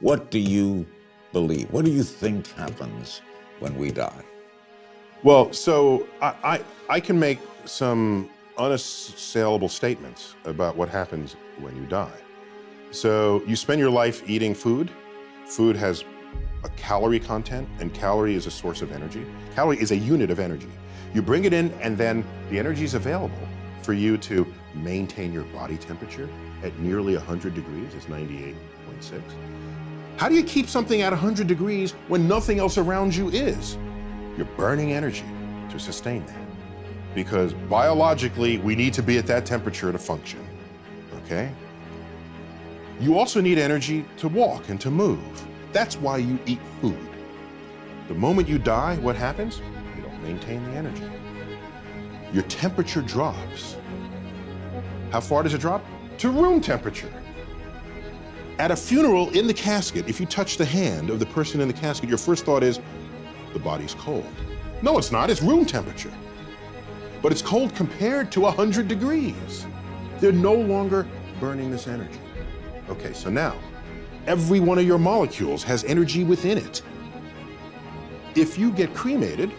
What do you believe? What do you think happens when we die? Well, so I can make some unassailable statements about what happens when you die. So you spend your life eating food. Food has a calorie content, and calorie is a source of energy. Calorie is a unit of energy. You bring it in, and then the energy is available for you to maintain your body temperature at nearly 100 degrees, it's 98.6. How do you keep something at 100 degrees when nothing else around you is? You're burning energy to sustain that. Because biologically, we need to be at that temperature to function, okay? You also need energy to walk and to move. That's why you eat food. The moment you die, what happens? You don't maintain the energy. Your temperature drops. How far does it drop? To room temperature. At a funeral, in the casket, if you touch the hand of the person in the casket, your first thought is, the body's cold. No, it's not, it's room temperature. But it's cold compared to 100 degrees. They're no longer burning this energy. Okay, so now, every one of your molecules has energy within it. If you get cremated,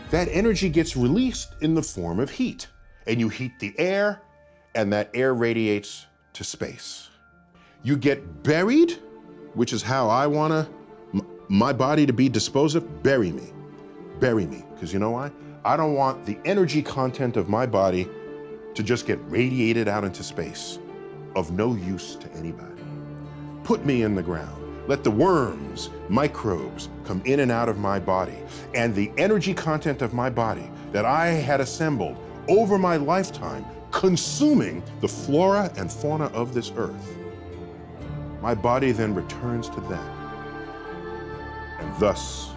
that energy gets released in the form of heat. And you heat the air, and that air radiates to space. You get buried, which is how I want my body to be disposed of. Bury me, because you know why? I don't want the energy content of my body to just get radiated out into space, of no use to anybody. Put me in the ground. Let the worms, microbes come in and out of my body, and the energy content of my body that I had assembled over my lifetime, consuming the flora and fauna of this earth. My body then returns to them. And thus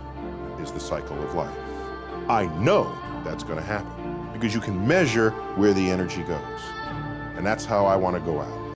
is the cycle of life. I know that's going to happen because you can measure where the energy goes. And that's how I want to go out.